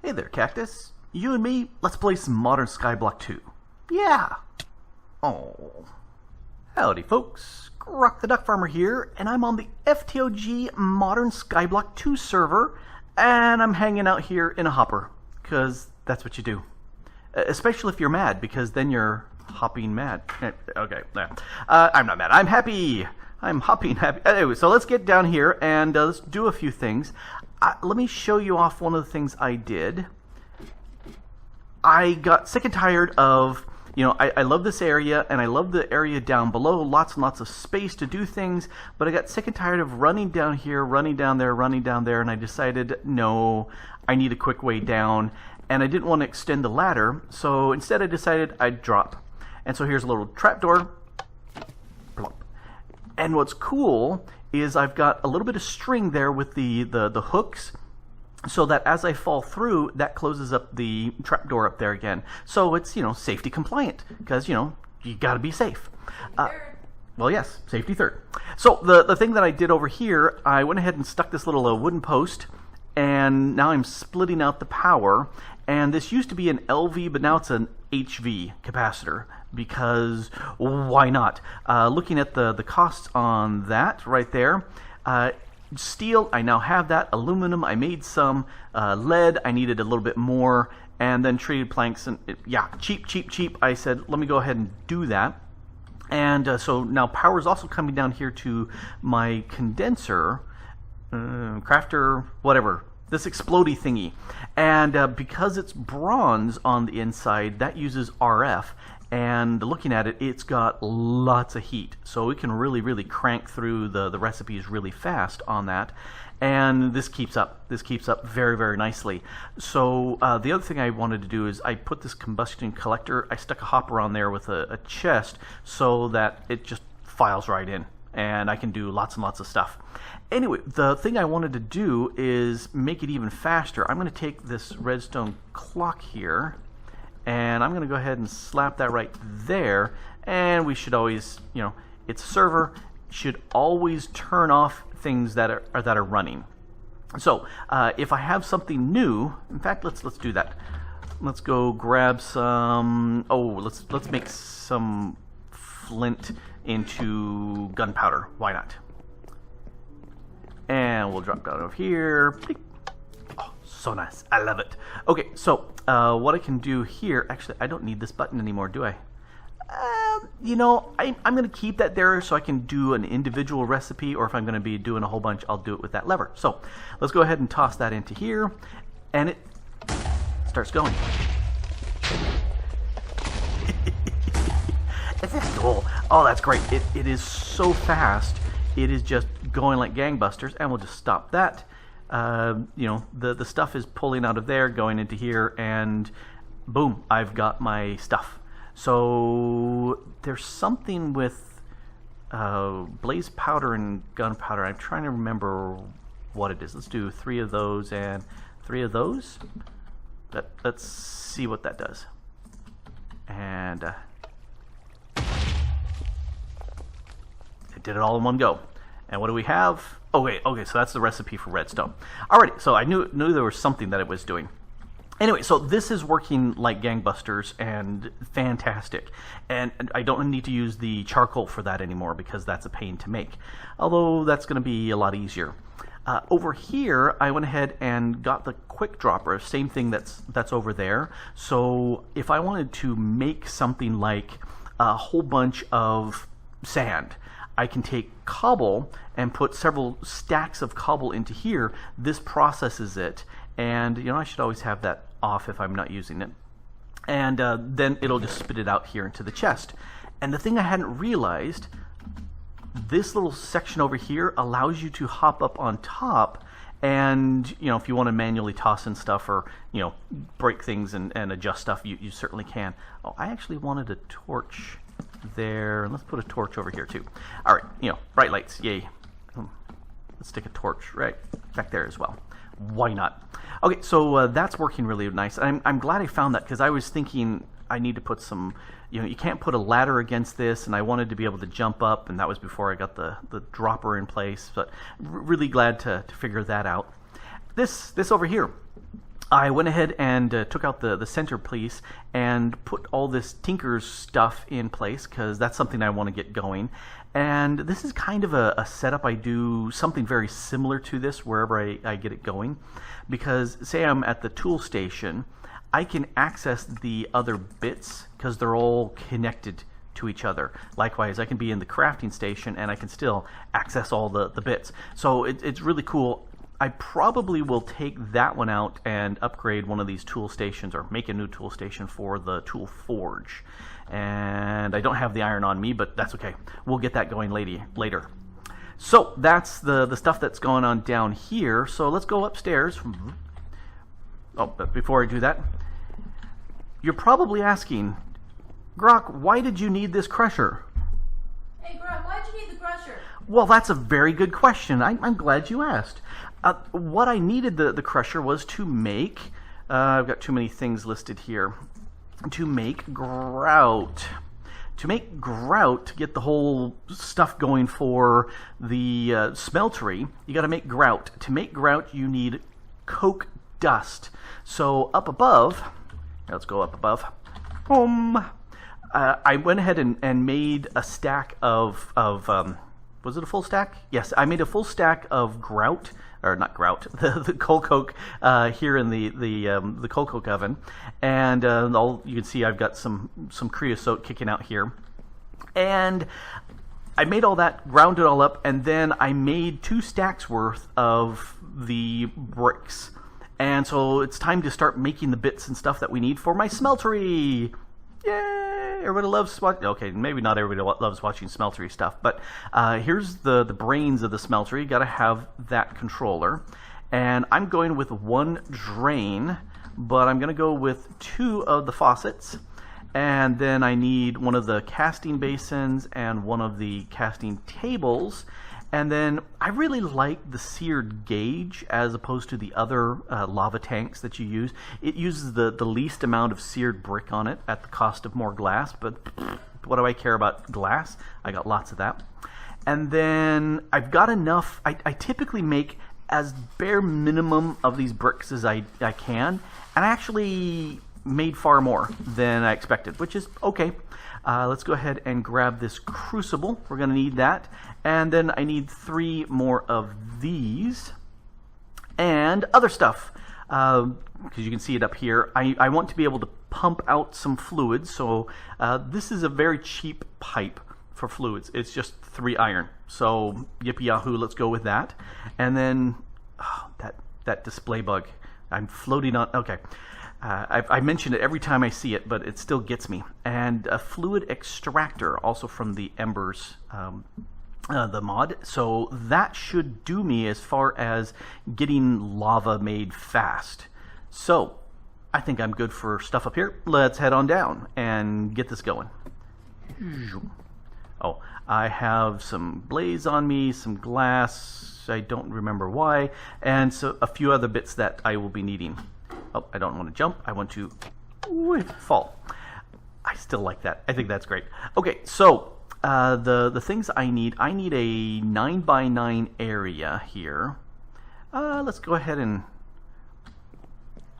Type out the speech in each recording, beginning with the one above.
Hey there, Cactus. You and me, let's play some Modern Skyblock 2. Yeah! Oh. Howdy, folks. Grok the DuckFarmer here, and I'm on the FTOG Modern Skyblock 2 server, and I'm hanging out here in a hopper, because that's what you do. Especially if you're mad, because then you're hopping mad. Okay, I'm not mad. I'm happy! I'm hopping happy. Anyway, so let's get down here, and let's do a few things. Let me show you off one of the things I did. I got sick and tired of, I love this area, and I love the area down below, lots and lots of space to do things, but I got sick and tired of running down here, running down there, and I decided, no, I need a quick way down, and I didn't want to extend the ladder, so instead I decided I'd drop. And so here's a little trapdoor. Plop. And what's cool is I've got a little bit of string there with the hooks, so that as I fall through, that closes up the trapdoor up there again. So it's, safety compliant, because, you got to be safe. Well, yes, safety third. So the thing that I did over here, I went ahead and stuck this little wooden post, and now I'm splitting out the power. And this used to be an LV, but now it's an HV capacitor, because why not? Looking at the costs on that right there, steel, I now have that. Aluminum, I made some. Lead, I needed a little bit more. And then treated planks, and cheap. I said, let me go ahead and do that. And so now power is also coming down here to my condenser, crafter, whatever, this explodey thingy. And because it's bronze on the inside, that uses RF. And looking at it, it's got lots of heat, so we can really crank through the recipes really fast on that. And this keeps up very nicely. So the other thing I wanted to do is I put this Combustion Collector, I stuck a hopper on there with a chest, so that it just files right in, and I can do lots and lots of stuff. Anyway, the thing I wanted to do is make it even faster. I'm going to take this Redstone Clock here, and I'm going to go ahead and slap that right there, and we should always, it's a server, should always turn off things that are running. So if I have something new, in fact, let's do that. Let's go grab some. Let's make some flint into gunpowder. Why not? And we'll drop down over here. Oh, so nice. I love it. Okay, so what I can do here, actually, I don't need this button anymore, do I? I'm going to keep that there so I can do an individual recipe, or if I'm going to be doing a whole bunch, I'll do it with that lever. So let's go ahead and toss that into here, and it starts going. Isn't that cool? Oh, that's great. It is so fast. It is just going like gangbusters, and we'll just stop that. The stuff is pulling out of there, going into here, and boom, I've got my stuff. So there's something with blaze powder and gunpowder. I'm trying to remember what it is. Let's do 3 of those and 3 of those. Let's see what that does. And I did it all in one go. And what do we have? Okay, so that's the recipe for redstone. Alrighty, so I knew there was something that it was doing. Anyway, so this is working like gangbusters and fantastic. And I don't need to use the charcoal for that anymore, because that's a pain to make. Although that's going to be a lot easier. Over here, I went ahead and got the quick dropper, same thing that's over there. So if I wanted to make something like a whole bunch of sand, I can take cobble and put several stacks of cobble into here. This processes it, and I should always have that off if I'm not using it. And then it'll just spit it out here into the chest. And the thing I hadn't realized, this little section over here allows you to hop up on top, and if you want to manually toss in stuff, or break things and adjust stuff, you certainly can. Oh, I actually wanted a torch there. Let's put a torch over here too. All right, bright lights, yay. Let's stick a torch right back there as well. Why not? Okay, so that's working really nice. I'm glad I found that, because I was thinking I need to put some, you can't put a ladder against this, and I wanted to be able to jump up, and that was before I got the dropper in place. But really glad to figure that out. This over here, I went ahead and took out the center piece and put all this Tinker's stuff in place because that's something I want to get going. And this is kind of a setup. I do something very similar to this wherever I get it going. Because say I'm at the tool station, I can access the other bits because they're all connected to each other. Likewise, I can be in the crafting station and I can still access all the bits. So it's really cool. I probably will take that one out and upgrade one of these tool stations or make a new tool station for the tool forge. And I don't have the iron on me, but that's okay. We'll get that going later. So that's the stuff that's going on down here. So let's go upstairs. Oh, but before I do that, you're probably asking, Grok, why did you need this crusher? Hey Grok, why'd you need the crusher? Well, that's a very good question. I'm glad you asked. What I needed the crusher was to make, I've got too many things listed here, to make grout. To make grout, to get the whole stuff going for the smeltery, you got to make grout. To make grout, you need coke dust. So up above, let's go up above, I went ahead and made a stack of was it a full stack? Yes, I made a full stack of grout, or not grout, the coal coke here in the coal coke oven, and you can see I've got some creosote kicking out here, and I made all that, ground it all up, and then I made 2 stacks worth of the bricks, and so it's time to start making the bits and stuff that we need for my smeltery. Yay! Everybody loves watching. Okay, maybe not everybody loves watching smeltery stuff, but here's the brains of the smeltery. Got to have that controller, and I'm going with 1 drain, but I'm going to go with 2 of the faucets, and then I need 1 of the casting basins and 1 of the casting tables. And then I really like the seared gauge as opposed to the other lava tanks that you use. It uses the least amount of seared brick on it at the cost of more glass, but what do I care about glass? I got lots of that. And then I've got enough. I typically make as bare minimum of these bricks as I can, and I actually made far more than I expected, which is okay. Let's go ahead and grab this crucible. We're going to need that. And then I need 3 more of these. And other stuff. Because you can see it up here. I want to be able to pump out some fluids. So this is a very cheap pipe for fluids. It's just 3 iron. So yippee yahoo, let's go with that. And then that display bug. I'm floating on. Okay. I mention it every time I see it, but it still gets me. And a fluid extractor, also from the Embers, the mod. So that should do me as far as getting lava made fast. So I think I'm good for stuff up here. Let's head on down and get this going. Oh, I have some blaze on me, some glass. I don't remember why, and so a few other bits that I will be needing. Oh, I don't want to jump. I want to fall. I still like that. I think that's great. Okay, so the things I need a 9x9 area here. Let's go ahead and...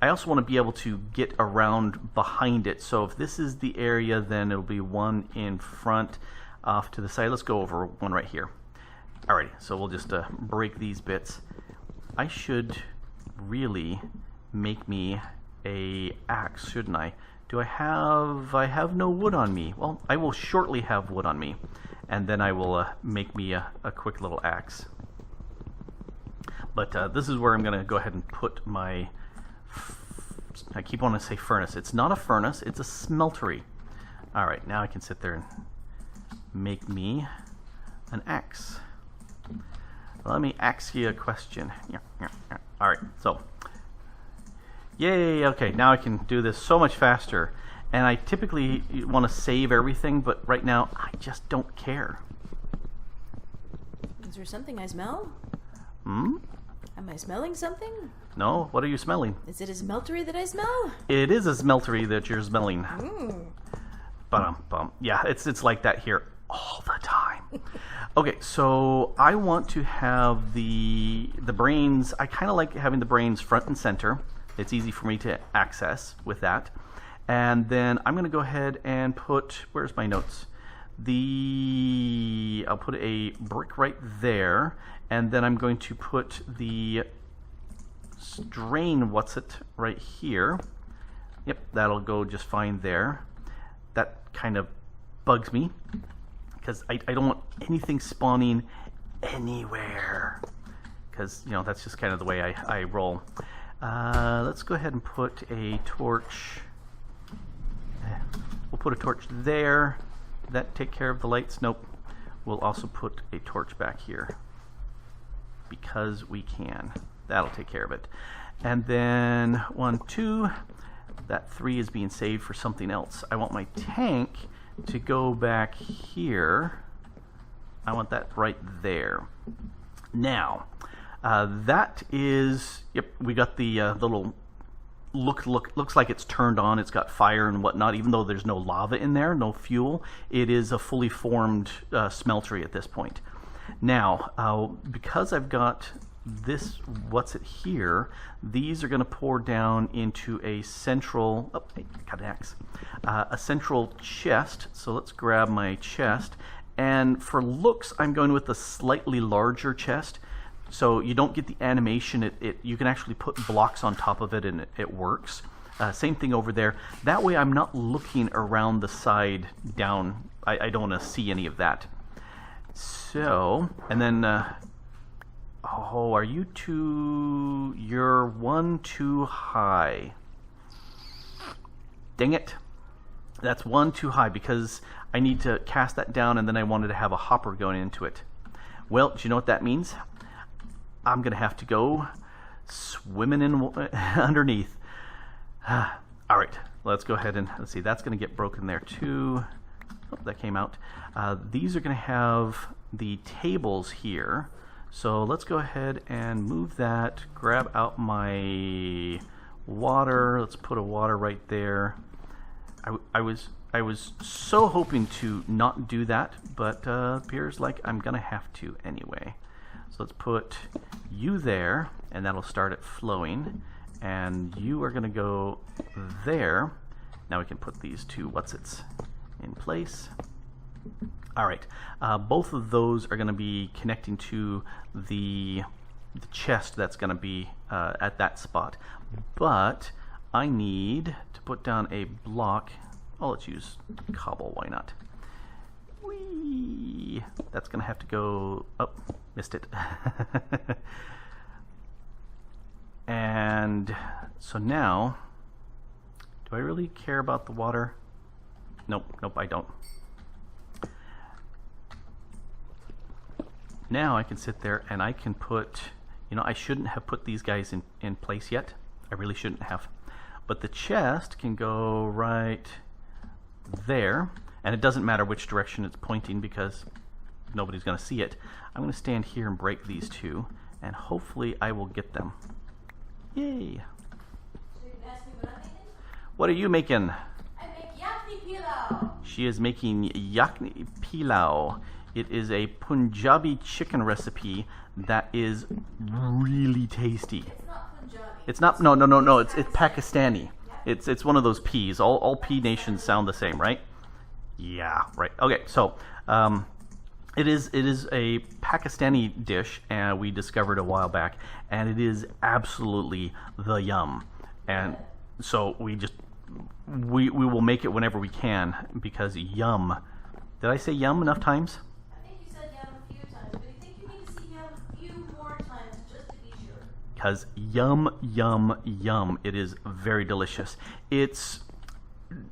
I also want to be able to get around behind it. So if this is the area, then it'll be 1 in front off to the side. Let's go over 1 right here. Alrighty, so we'll just break these bits. I should really make me a axe, shouldn't I? I have no wood on me. Well, I will shortly have wood on me, and then I will make me a quick little axe. But this is where I'm going to go ahead and put my... I keep wanting to say furnace. It's not a furnace, it's a smeltery. Alright, now I can sit there and make me an axe. Let me ask you a question. Alright, so... Yay, okay, now I can do this so much faster. And I typically want to save everything, but right now I just don't care. Is there something I smell? Hmm? Am I smelling something? No, what are you smelling? Is it a smeltery that I smell? It is a smeltery that you're smelling. Bum. Yeah, it's like that here all the time. Okay, so I want to have the brains. I kind of like having the brains front and center. It's easy for me to access with that. And then I'm going to go ahead and put, where's my notes? I'll put a brick right there, and then I'm going to put the drain right here. Yep, that'll go just fine there. That kind of bugs me because I don't want anything spawning anywhere, because that's just kind of the way I roll. Let's go ahead and put a torch. We'll put a torch there. That take care of the lights? Nope. We'll also put a torch back here because we can. That'll take care of it. And then 1, 2. That 3 is being saved for something else. I want my tank to go back here. I want that right there. Now, that is, yep, we got the little looks like it's turned on. It's got fire and whatnot, even though there's no lava in there, no fuel. It is a fully formed smeltery at this point. Now, because I've got this, here, these are going to pour down into a central, got an axe, a central chest. So let's grab my chest. And for looks, I'm going with a slightly larger chest. So you don't get the animation. You can actually put blocks on top of it and it works. Same thing over there. That way I'm not looking around the side down. I don't want to see any of that. So, and then, oh, are you too, you're 1 too high. Dang it. That's 1 too high because I need to cast that down and then I wanted to have a hopper going into it. Well, do you know what that means? I'm going to have to go swimming in underneath. All right, let's go ahead and let's see. That's going to get broken there too. Oh, that came out. These are going to have the tables here. So let's go ahead and move that. Grab out my water. Let's put a water right there. I was so hoping to not do that, but appears like I'm going to have to anyway. So let's put you there, and that'll start it flowing. And you are going to go there. Now we can put these two in place. All right. Both of those are going to be connecting to the chest that's going to be at that spot. But I need to put down a block. Oh, let's use cobble. Why not? Whee! That's going to have to go up. Oh, missed it. And so now, do I really care about the water? Nope, I don't. Now I can sit there and I can put, I shouldn't have put these guys in place yet. I really shouldn't have. But the chest can go right there. And it doesn't matter which direction it's pointing because nobody's going to see it. I'm going to stand here and break these two, and hopefully I will get them. Yay! So you can ask me what I'm making? What are you making? I make Yakhni Pilau. She is making Yakhni Pilau. It is a Punjabi chicken recipe that is really tasty. It's not Punjabi. It's not. No. It's Pakistani. It's one of those peas. All pea nations sound the same, right? Yeah, right. Okay, so it is a Pakistani dish, and we discovered a while back, and it is absolutely the yum. And so we will make it whenever we can because yum. Did I say yum enough times? I think you said yum a few times, but I think you need to see yum a few more times just to be sure. Because yum. It is very delicious.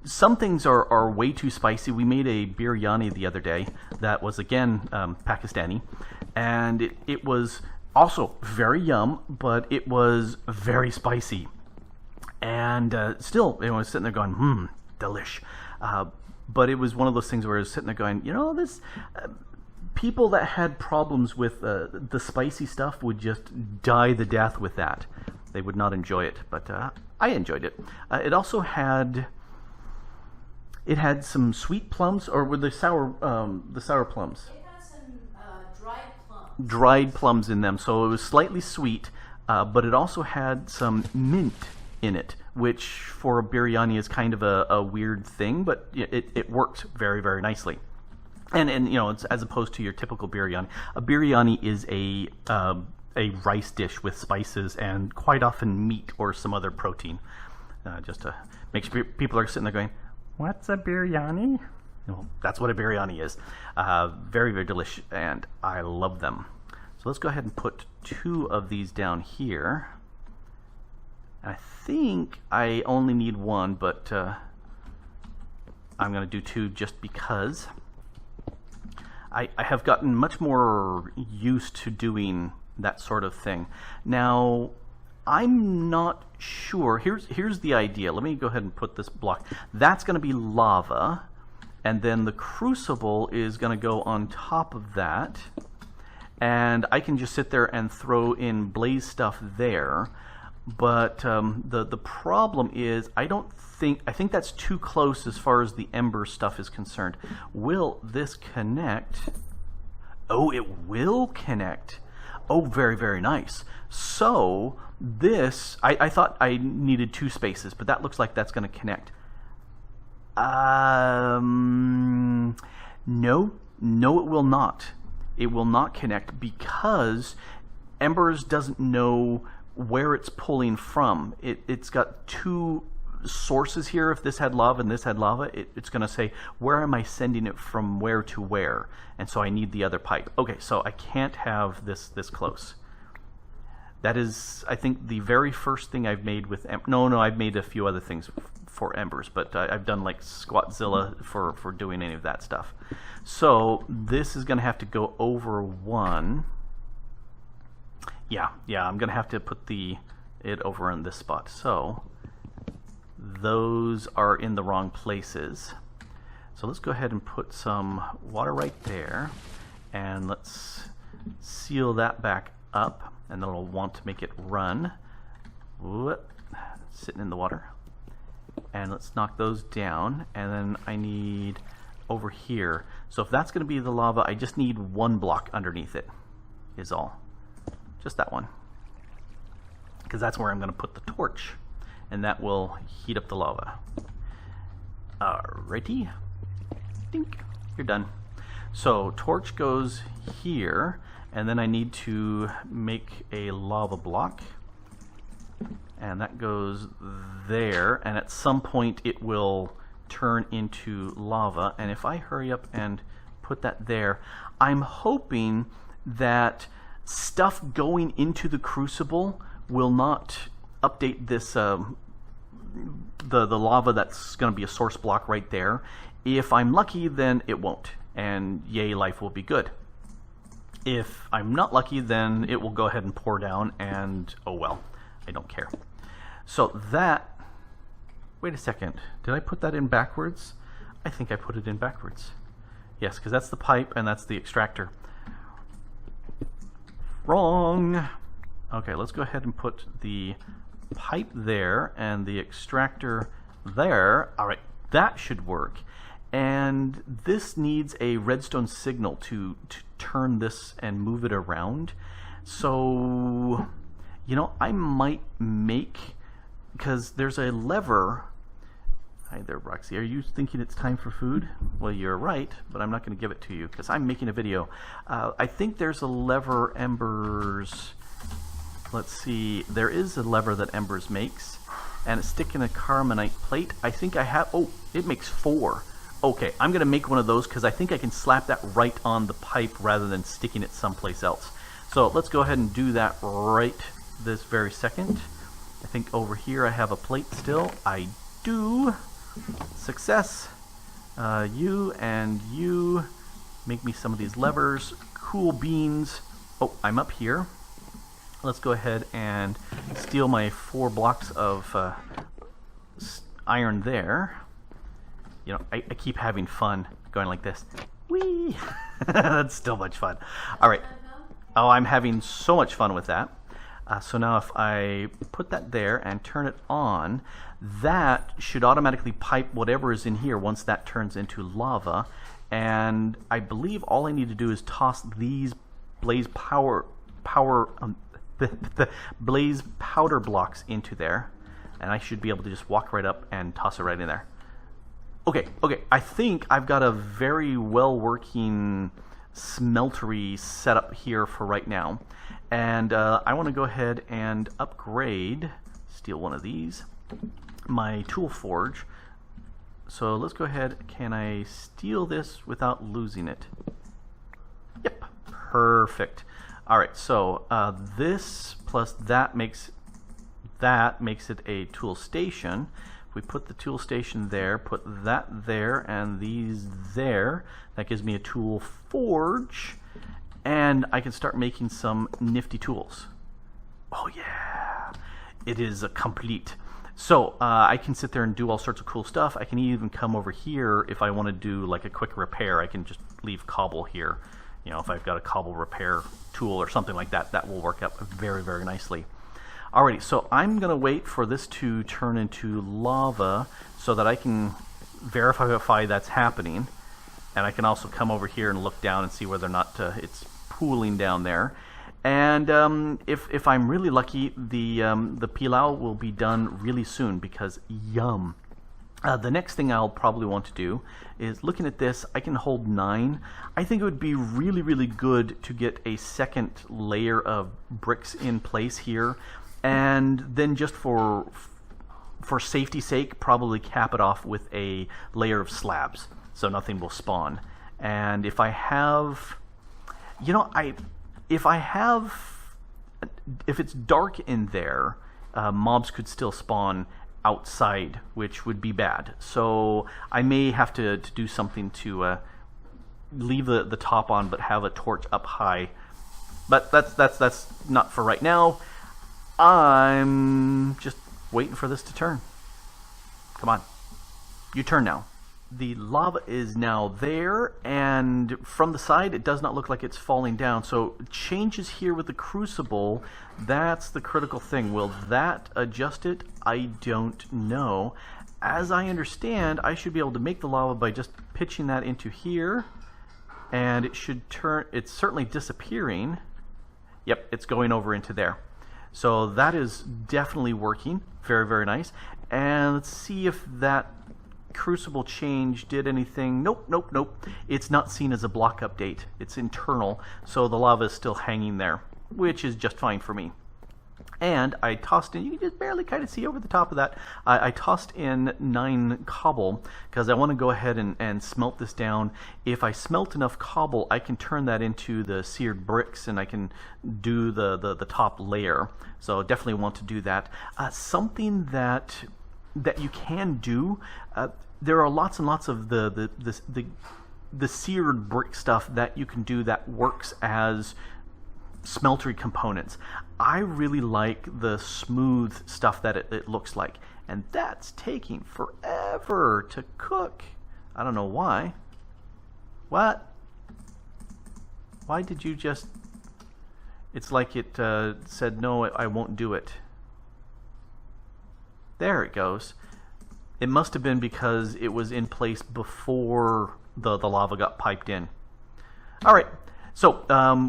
Some things are way too spicy. We made a biryani the other day that was, again, Pakistani. And it was also very yum, but it was very spicy. And still, I was sitting there going, delish. But it was one of those things where I was sitting there going, this... people that had problems with the spicy stuff would just die the death with that. They would not enjoy it, but I enjoyed it. It also had... It had some sweet plums, or were the sour plums? It had some dried plums. Dried plums in them, so it was slightly sweet, but it also had some mint in it, which for a biryani is kind of a weird thing, but it works very, very nicely. And you know, it's, as opposed to your typical biryani, a biryani is a rice dish with spices and quite often meat or some other protein. Just to make sure people are sitting there going, "What's a biryani?" Well, that's what a biryani is. Very, very delicious, and I love them. So let's go ahead and put 2 of these down here. I think I only need 1, but I'm going to do 2 just because. I have gotten much more used to doing that sort of thing. Now, I'm not sure. Here's the idea. Let me go ahead and put this block. That's going to be lava, and then the crucible is going to go on top of that, and I can just sit there and throw in blaze stuff there. But the problem is I think that's too close as far as the ember stuff is concerned. Will this connect? Oh, it will connect. Oh, very, very nice. So this, I thought I needed 2 spaces, but that looks like that's going to connect. No, it will not. It will not connect because Embers doesn't know where it's pulling from. It's got 2 sources here. If this had lava and this had lava, it's going to say, where am I sending it from, where to where? And so I need the other pipe. Okay, so I can't have this close. That is, I think, the very first thing I've made with no, I've made a few other things for embers, but I've done like Squatzilla for doing any of that stuff. So this is going to have to go over 1. Yeah, I'm going to have to put it over in this spot. So those are in the wrong places. So let's go ahead and put some water right there, and let's seal that back up, and then we'll want to make it run. Whoop, sitting in the water. And let's knock those down, and then I need over here. So if that's going to be the lava, I just need 1 block underneath it, is all. Just that one, because that's where I'm going to put the torch, and that will heat up the lava. Alrighty, dink, you're done. So torch goes here, and then I need to make a lava block, and that goes there, and at some point it will turn into lava. And if I hurry up and put that there, I'm hoping that stuff going into the crucible will not update this the lava that's going to be a source block right there. If I'm lucky, then it won't, and yay, life will be good. If I'm not lucky, then it will go ahead and pour down, and oh well, I don't care. So that, wait a second, did I put that in backwards? I think I put it in backwards. Yes, because that's the pipe and that's the extractor. Wrong. Okay, let's go ahead and put the pipe there and the extractor there. All right, that should work. And this needs a redstone signal to turn this and move it around. So, you know, I might make, because there's a lever. Hi there, Roxy. Are you thinking it's time for food? Well, you're right, but I'm not going to give it to you because I'm making a video. I think there's a lever Embers. Let's see. There is a lever that Embers makes, and it's sticking a carbonite plate. I think I have. Oh, it makes 4. Okay, I'm going to make one of those because I think I can slap that right on the pipe rather than sticking it someplace else. So let's go ahead and do that right this very second. I think over here I have a plate still. I do. Success. You and you make me some of these levers. Cool beans. Oh, I'm up here. Let's go ahead and steal my 4 blocks of iron there. You know, I keep having fun going like this. Whee! That's still much fun. All right. Oh, I'm having so much fun with that. So now if I put that there and turn it on, that should automatically pipe whatever is in here once that turns into lava. And I believe all I need to do is toss these blaze powder blocks into there. and I should be able to just walk right up and toss it right in there. Okay, I think I've got a very well working smeltery setup here for right now, and I want to go ahead and upgrade, steal one of these, my tool forge. So let's go ahead. Can I steal this without losing it? Yep, perfect. All right, so this plus that makes it a tool station. If we put the tool station there, put that there, and these there, that gives me a tool forge, and I can start making some nifty tools. Oh yeah, it is complete. So I can sit there and do all sorts of cool stuff. I can even come over here if I want to do like a quick repair. I can just leave cobble here. You know, if I've got a cobble repair tool or something like that, that will work out very, very nicely. Alrighty, so I'm going to wait for this to turn into lava so that I can verify that's happening. And I can also come over here and look down and see whether or not it's pooling down there. And if I'm really lucky, the pilau will be done really soon because yum. The next thing I'll probably want to do is, looking at this, I can hold 9. I think it would be really, really good to get a second layer of bricks in place here, and then just for safety's sake, probably cap it off with a layer of slabs so nothing will spawn. And if I have, you know, if it's dark in there, mobs could still spawn outside, which would be bad. So I may have to do something to leave the top on, but have a torch up high. But that's not for right now. I'm just waiting for this to turn. Come on, you turn now. The lava is now there, and from the side it does not look like it's falling down. So changes here with the Crucible, that's the critical thing. Will that adjust it? I don't know. As I understand, I should be able to make the lava by just pitching that into here, and it should turn. It's certainly disappearing. Yep, it's going over into there. So that is definitely working. Very, very nice. And let's see if that Crucible change did anything. Nope. It's not seen as a block update. It's internal, so the lava is still hanging there, which is just fine for me. And I tossed in, you can just barely kind of see over the top of that, I tossed in 9 cobble because I want to go ahead and smelt this down. If I smelt enough cobble, I can turn that into the seared bricks and I can do the top layer. So definitely want to do that. Something that you can do, there are lots and lots of the seared brick stuff that you can do that works as smeltery components. I really like the smooth stuff that it looks like, and that's taking forever to cook. I don't know why. What? Why did you just... It's like it said, no, I won't do it. There it goes. It must have been because it was in place before the lava got piped in. All right. So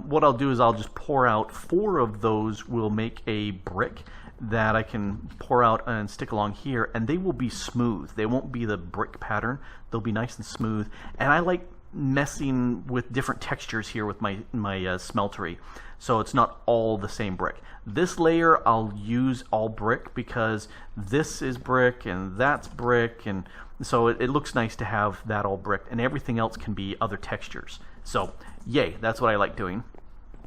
what I'll do is I'll just pour out 4 of those. Will make a brick that I can pour out and stick along here, and they will be smooth. They won't be the brick pattern. They'll be nice and smooth. And I like messing with different textures here with my smeltery, so it's not all the same brick. This layer I'll use all brick because this is brick and that's brick, and so it looks nice to have that all brick, and everything else can be other textures. So yay, that's what I like doing,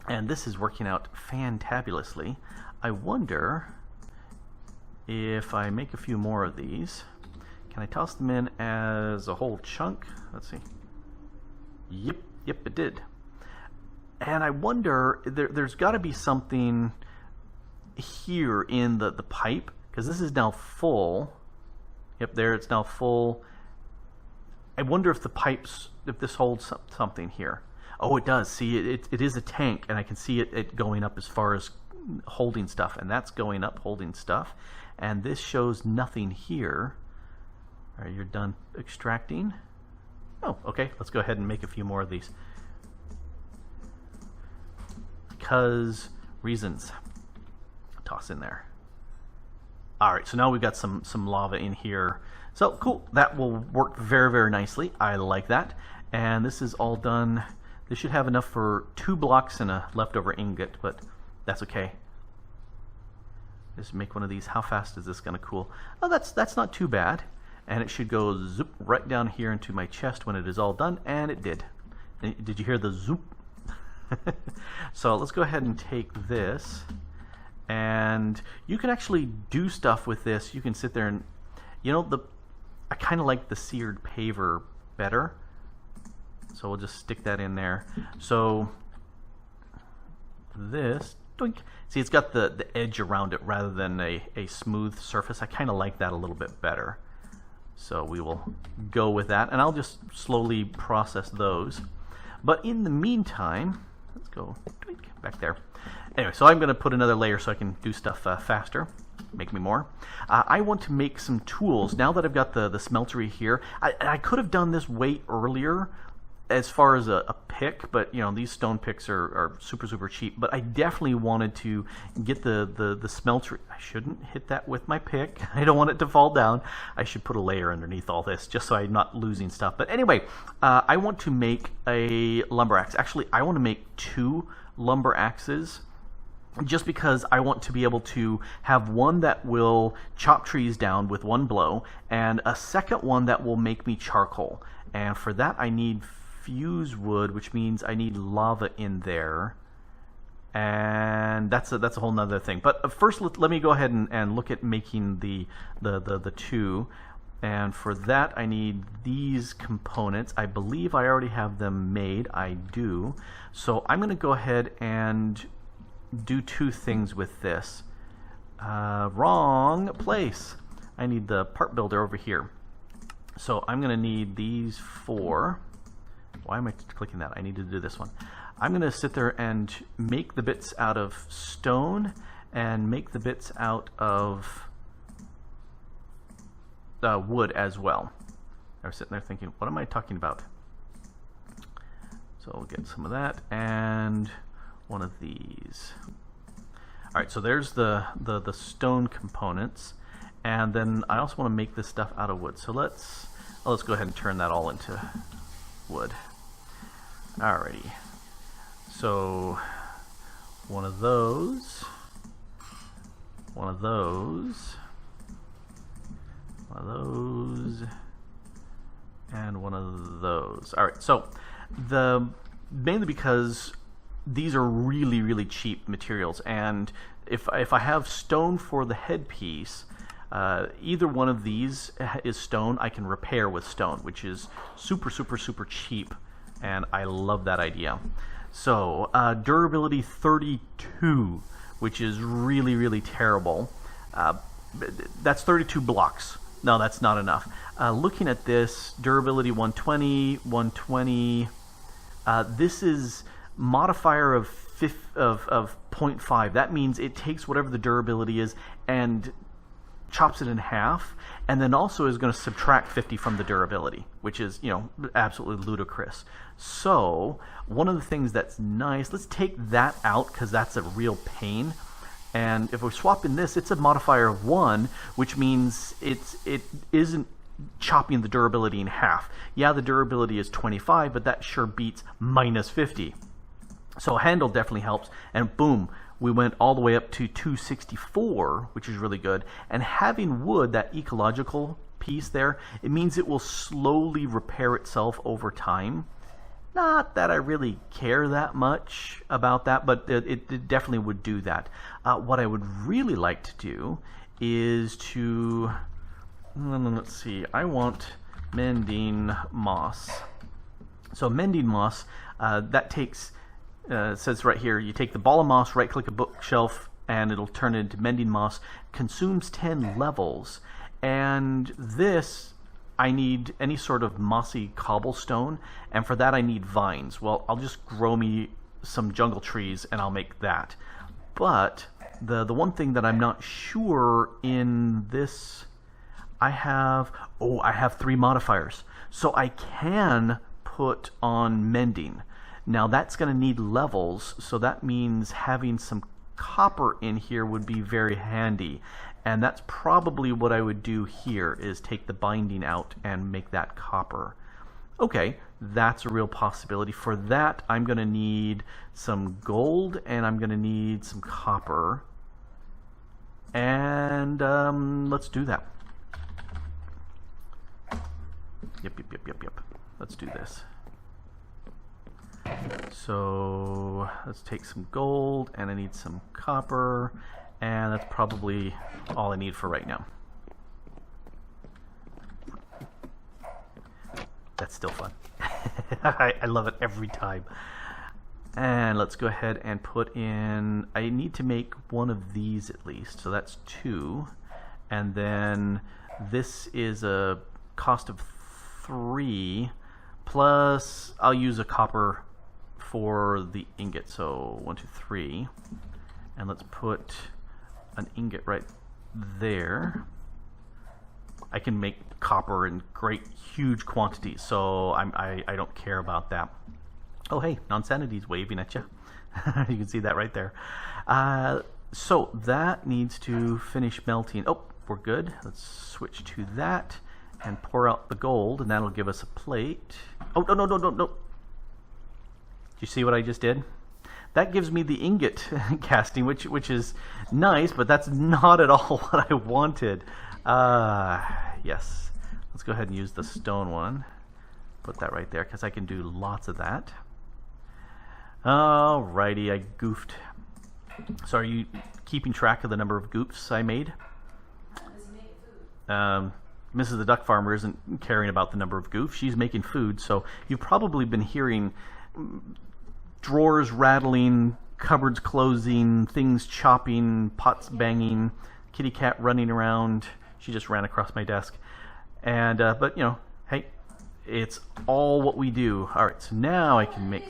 and this is working out fantabulously. I wonder if I make a few more of these, can I toss them in as a whole chunk? Let's see. Yep, it did. And I wonder, there's got to be something here in the pipe, because this is now full. Yep, there, it's now full. I wonder if the pipes, if this holds something here. Oh, it does. See, it is a tank, and I can see it going up as far as holding stuff, and that's going up holding stuff. And this shows nothing here. All right, you're done extracting. Oh, okay, let's go ahead and make a few more of these. Because reasons. Toss in there. All right, so now we've got some lava in here. So cool, that will work very, very nicely. I like that. And this is all done. This should have enough for 2 blocks and a leftover ingot, but that's okay. Just make one of these. How fast is this gonna cool? Oh, that's not too bad. And it should go zoop right down here into my chest when it is all done, and it did. Did you hear the zoop? So let's go ahead and take this, and you can actually do stuff with this. You can sit there and, you know, I kind of like the seared paver better, so we'll just stick that in there. So this, doink. See, it's got the edge around it rather than a smooth surface. I kind of like that a little bit better. So we will go with that, and I'll just slowly process those. But in the meantime, let's go back there. Anyway, so I'm going to put another layer so I can do stuff faster. Make me more. I want to make some tools. Now that I've got the smeltery here, I could have done this way earlier as far as a pick, but you know, these stone picks are super, super cheap. But I definitely wanted to get the smeltery. I shouldn't hit that with my pick. I don't want it to fall down. I should put a layer underneath all this just so I'm not losing stuff. But anyway, I want to make a lumber axe. Actually, I want to make 2 lumber axes, just because I want to be able to have one that will chop trees down with one blow, and a second one that will make me charcoal. And for that I need fuse wood, which means I need lava in there, and that's a whole nother thing. But first let me go ahead and look at making the 2, and for that I need these components. I believe I already have them made. I do. So I'm going to go ahead and do 2 things with this. Wrong place. I need the part builder over here. So I'm going to need these 4. Why am I clicking that? I need to do this one. I'm going to sit there and make the bits out of stone and make the bits out of wood as well. I was sitting there thinking, what am I talking about? So we'll get some of that and one of these. All right, so there's the stone components, and then I also want to make this stuff out of wood. So let's go ahead and turn that all into wood. Alrighty, so one of those, one of those, one of those, and one of those. All right, so mainly because these are really, really cheap materials, and if I have stone for the headpiece, either one of these is stone. I can repair with stone, which is super, super, super cheap, and I love that idea. So durability 32, which is really, really terrible. That's 32 blocks. No, that's not enough. Looking at this, durability 120, 120. This is modifier of 0.5. That means it takes whatever the durability is and chops it in half, and then also is going to subtract 50 from the durability, which is, you know, absolutely ludicrous. So one of the things that's nice, let's take that out because that's a real pain. And if we swap in this, it's a modifier of 1, which means it isn't chopping the durability in half. Yeah, the durability is 25, but that sure beats minus 50. So handle definitely helps, and boom, we went all the way up to 264, which is really good. And having wood, that ecological piece there, it means it will slowly repair itself over time. Not that I really care that much about that, but it definitely would do that. What I would really like to do is to, let's see, I want mending moss. So mending moss, that takes, it says right here, you take the ball of moss, right click a bookshelf, and it'll turn it into mending moss. Consumes 10 levels. And this, I need any sort of mossy cobblestone, and for that I need vines. Well, I'll just grow me some jungle trees and I'll make that. But the one thing that I'm not sure in this, I have 3 modifiers. So I can put on mending. Now that's going to need levels, so that means having some copper in here would be very handy. And that's probably what I would do here, is take the binding out and make that copper. Okay, that's a real possibility. For that, I'm going to need some gold, and I'm going to need some copper. And let's do that. Yep. Let's do this. So let's take some gold, and I need some copper, and that's probably all I need for right now. That's still fun. I love it every time. And let's go ahead and put in, I need to make one of these at least, so that's 2. And then this is a cost of 3, plus I'll use a copper for the ingot, so 1, 2, 3. And let's put an ingot right there. I can make copper in great huge quantities, so I don't care about that. Oh hey, Non-Sanity's waving at you. You can see that right there. So that needs to finish melting. Oh, we're good. Let's switch to that and pour out the gold, and that'll give us a plate. Oh, no. Do you see what I just did? That gives me the ingot casting, which is nice, but that's not at all what I wanted. Yes. Let's go ahead and use the stone one. Put that right there, because I can do lots of that. Alrighty, I goofed. So are you keeping track of the number of goofs I made? Mrs. the Duck Farmer isn't caring about the number of goofs. She's making food, so you've probably been hearing drawers rattling, cupboards closing, things chopping, pots banging, kitty cat running around. She just ran across my desk. And, but, you know, hey, it's all what we do. All right, so now I can make...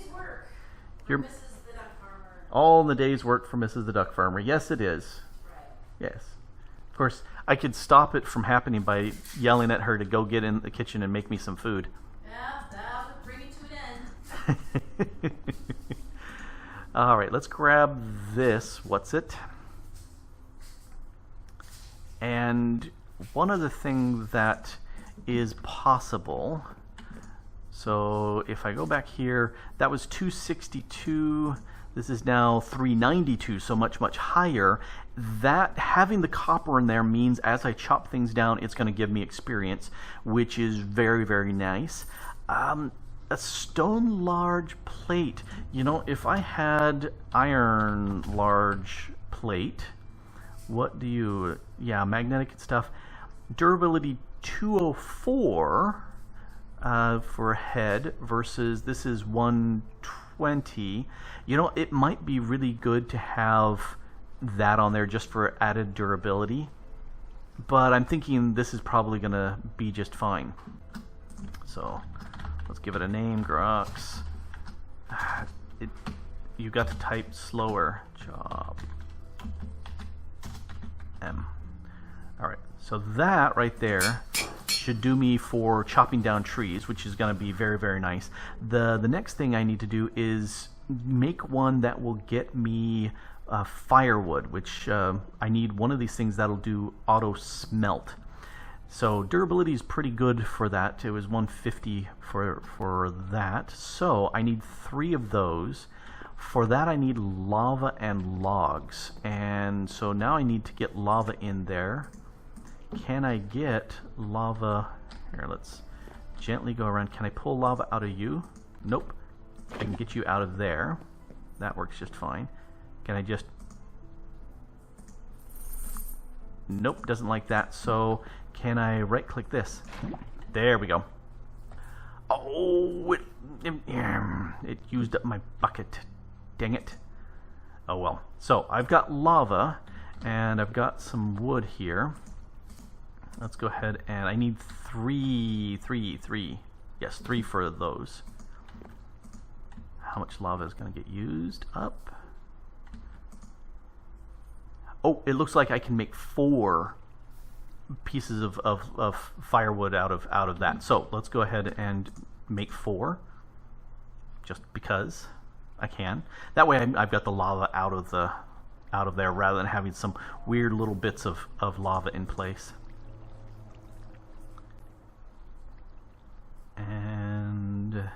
Mrs. the Duck Farmer. All in the day's work for Mrs. the Duck Farmer. Yes, it is. Right. Yes. Of course, I could stop it from happening by yelling at her to go get in the kitchen and make me some food. Yeah, that would bring it to an end. All right, let's grab this. What's it? And one other thing that is possible... So if I go back here, that was 262. This is now 392, so much higher. That, having the copper in there, means as I chop things down, it's going to give me experience, which is very nice. A stone large plate. You know, if I had iron large plate, what do you... Yeah, magnetic and stuff. Durability 204... for a head, versus this is 120. You know, it might be really good to have that on there just for added durability, but I'm thinking this is probably gonna be just fine. So let's give it a name, Grox. You got to type slower. Job M. All right, so that right there should do me for chopping down trees, which is going to be very nice. The next thing I need to do is make one that will get me firewood, which I need one of these things that'll do auto smelt. So durability is pretty good for that. It was 150 for that. So I need 3 of those. For that I need lava and logs, and so now I need to get lava in there. Can I get lava? Here, let's gently go around. Can I pull lava out of you? Nope. I can get you out of there. That works just fine. Can I just... Nope, doesn't like that. So can I right click this? There we go. Oh, it used up my bucket. Dang it. Oh well. So I've got lava and I've got some wood here. Let's go ahead, and I need 3. Yes, 3 for those. How much lava is going to get used up? Oh, it looks like I can make 4 pieces of firewood out of that. So let's go ahead and make 4, just because I can. That way I've got the lava out of out of there rather than having some weird little bits of lava in place. And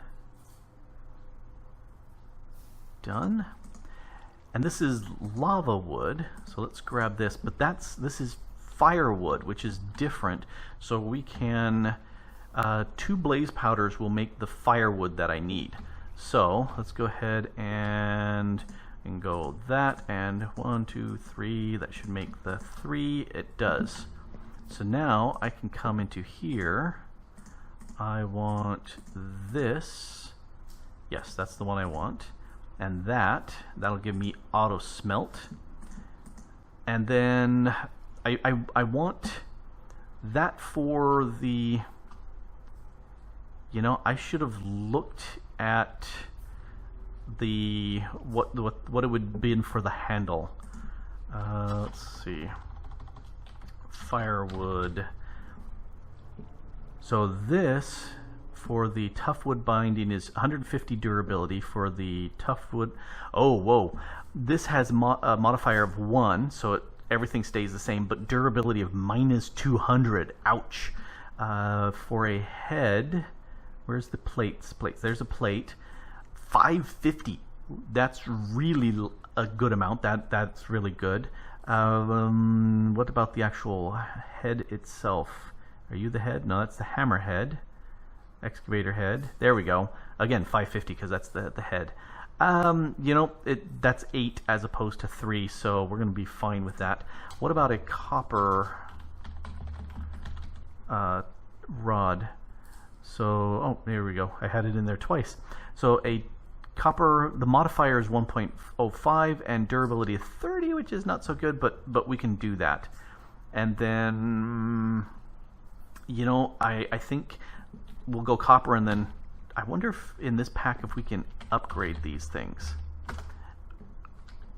done. And this is lava wood, so let's grab this, but this is firewood, which is different, so we can 2 blaze powders will make the firewood that I need. So let's go ahead and go that, and 1 2 3, that should make the 3. It does. So now I can come into here. I want this. Yes, that's the one I want. And that'll give me auto smelt. And then I want that for the, you know, I should have looked at the what it would be in for the handle. Let's see. Firewood. So this for the tough wood binding is 150 durability for the tough wood. Oh, whoa. This has a modifier of 1, so everything stays the same, but durability of -200. Ouch. For a head, where's the plates? There's a plate. 550. That's really a good amount. That's really good. What about the actual head itself? Are you the head? No, that's the hammer head. Excavator head. There we go. Again, 550 because that's the head. You know, that's 8 as opposed to 3, so we're going to be fine with that. What about a copper rod? So, oh, there we go. I had it in there twice. So a copper, the modifier is 1.05 and durability of 30, which is not so good, but we can do that. And then, you know, I think we'll go copper, and then I wonder if in this pack if we can upgrade these things.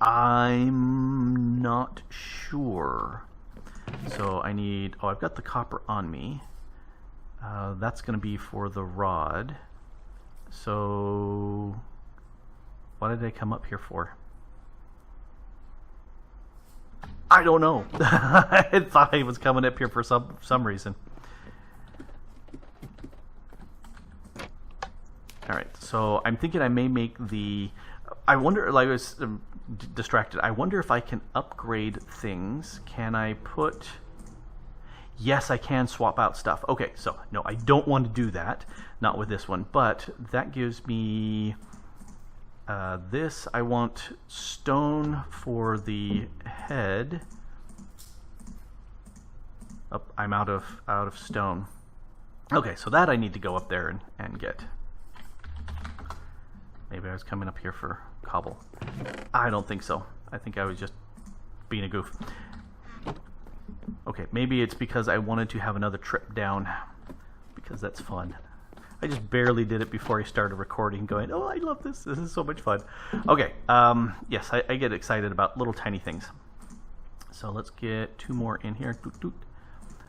I'm not sure. So I need, oh, I've got the copper on me. That's going to be for the rod. So what did I come up here for? I don't know. I thought I was coming up here for some reason. All right, so I'm thinking I may make the, I wonder, like I was distracted, I wonder if I can upgrade things. Can I put, yes, I can swap out stuff. Okay, so no, I don't want to do that, not with this one, but that gives me this. I want stone for the head. Oh, I'm out of stone. Okay, so that I need to go up there and get. Maybe I was coming up here for cobble. I don't think so. I think I was just being a goof. Okay, maybe it's because I wanted to have another trip down, because that's fun. I just barely did it before I started recording, going, oh, I love this. This is so much fun. Okay, yes, I get excited about little tiny things. So let's get 2 more in here. Doot, doot.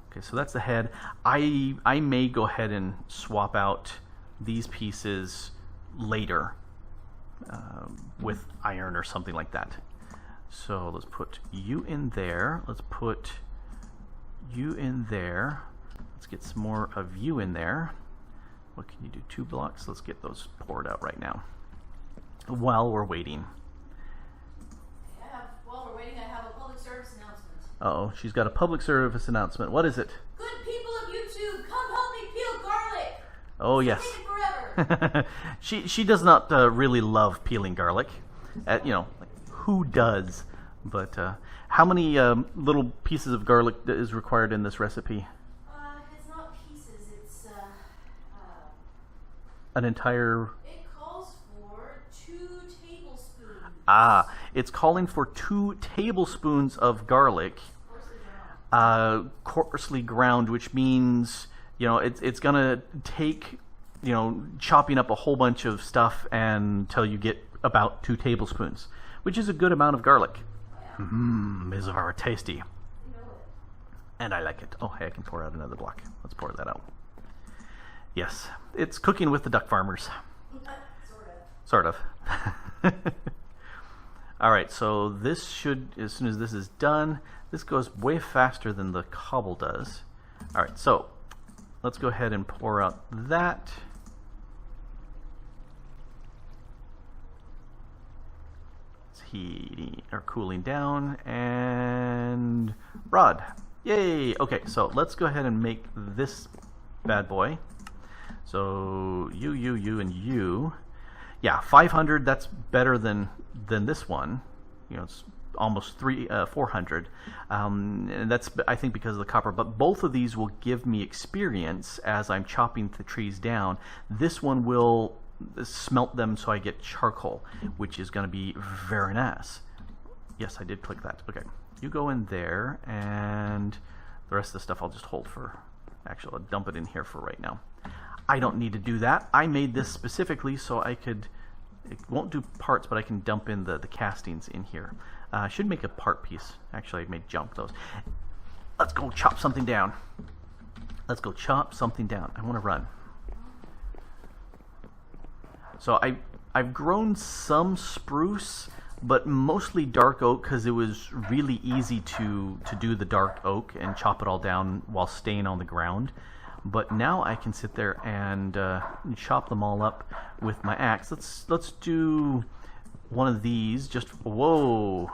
Okay, so that's the head. I may go ahead and swap out these pieces later with iron or something like that. So let's put you in there. Let's put you in there. Let's get some more of you in there. What can you do? 2 blocks? Let's get those poured out right now while we're waiting. While we're waiting, I have a public service announcement. Uh-oh, she's got a public service announcement. What is it? Good people of YouTube, come help me peel garlic. Oh, yes. Take it forever. she does not really love peeling garlic. You know, like, who does? But how many little pieces of garlic is required in this recipe? It's not pieces. It's an entire. It calls for 2 tablespoons. Ah, it's calling for 2 tablespoons of garlic, coarsely ground, which means, you know, it's gonna take, you know, chopping up a whole bunch of stuff until you get about 2 tablespoons, which is a good amount of garlic. Mmm, is very tasty. You know it. And I like it. Oh, hey, I can pour out another block. Let's pour that out. Yes, it's cooking with the duck farmers. Sort of. Sort of. All right, so this should, as soon as this is done, this goes way faster than the cobble does. All right, so let's go ahead and pour out that. It's heating or cooling down, and rod. Yay! Okay, so let's go ahead and make this bad boy. So you, and you. Yeah, 500. That's better than this one. You know, it's almost 400. And that's, I think, because of the copper. But both of these will give me experience as I'm chopping the trees down. This one will smelt them so I get charcoal, which is going to be very nice. Yes, I did click that. Okay, you go in there, and the rest of the stuff I'll just hold for. Actually, I'll dump it in here for right now. I don't need to do that. I made this specifically so I could, it won't do parts, but I can dump in the castings in here. I should make a part piece. Actually, I may jump those. Let's go chop something down. Let's go chop something down. I want to run. So I've grown some spruce, but mostly dark oak because it was really easy to do the dark oak and chop it all down while staying on the ground. But now I can sit there and chop them all up with my axe. Let's do one of these. Just whoa!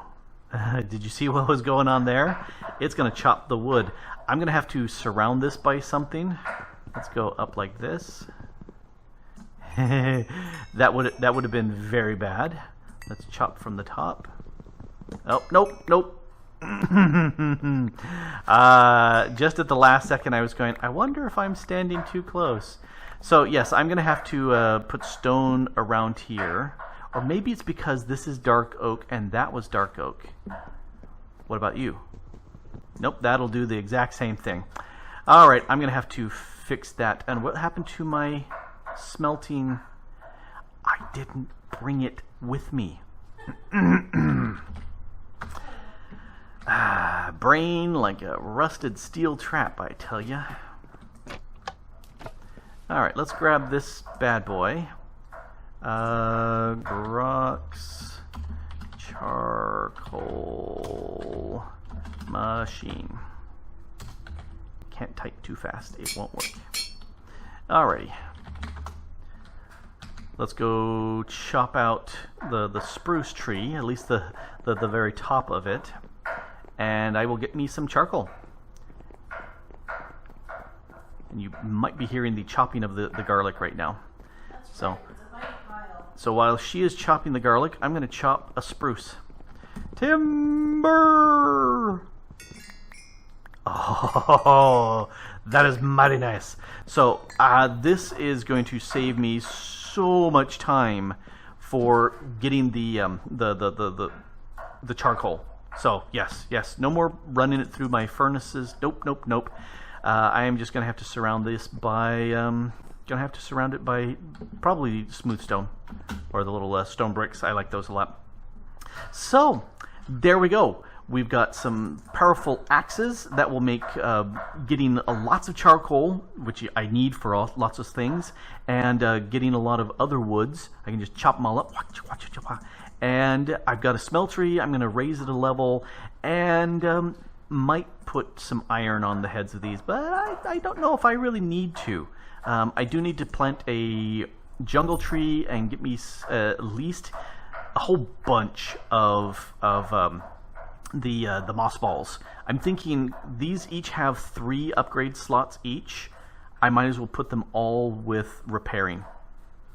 Did you see what was going on there? It's gonna chop the wood. I'm gonna have to surround this by something. Let's go up like this. that would have been very bad. Let's chop from the top. Oh, nope. Just at the last second I was going, I wonder if I'm standing too close. So yes, I'm gonna have to put stone around here, or maybe it's because this is dark oak and that was dark oak. What about you? Nope, that'll do the exact same thing. All right, I'm gonna have to fix that. And what happened to my smelting? I didn't bring it with me. Brain like a rusted steel trap, I tell ya. Alright, let's grab this bad boy. Grok's charcoal machine. Can't type too fast, it won't work. Alrighty. Let's go chop out the spruce tree, at least the very top of it. And I will get me some charcoal. And you might be hearing the chopping of the garlic right now. That's So, right. It's a mighty pile. so while she is chopping the garlic, I'm going to chop a spruce. Timber! Oh, that is mighty nice. So this is going to save me so much time for getting the charcoal. So yes, no more running it through my furnaces. Nope. I am just gonna have to surround this by probably smooth stone or the little stone bricks. I like those a lot. So there we go. We've got some powerful axes that will make getting lots of charcoal, which I need for lots of things, and getting a lot of other woods. I can just chop them all up. And I've got a smeltery. I'm going to raise it a level, and might put some iron on the heads of these, but I don't know if I really need to. I do need to plant a jungle tree and get me at least a whole bunch of the moss balls. I'm thinking these each have 3 upgrade slots each. I might as well put them all with repairing,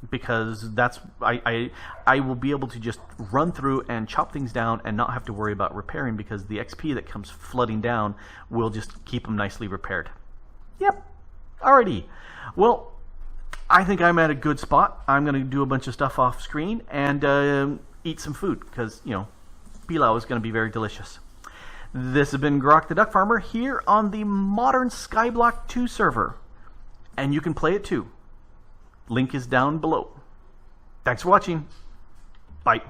because that's I will be able to just run through and chop things down and not have to worry about repairing, because the XP that comes flooding down will just keep them nicely repaired. Yep. Alrighty. Well, I think I'm at a good spot. I'm going to do a bunch of stuff off screen and eat some food, because, you know, pilau is going to be very delicious. This has been Grok the DuckFarmer here on the Modern Skyblock 2 server, and you can play it too. Link is down below. Thanks for watching. Bye.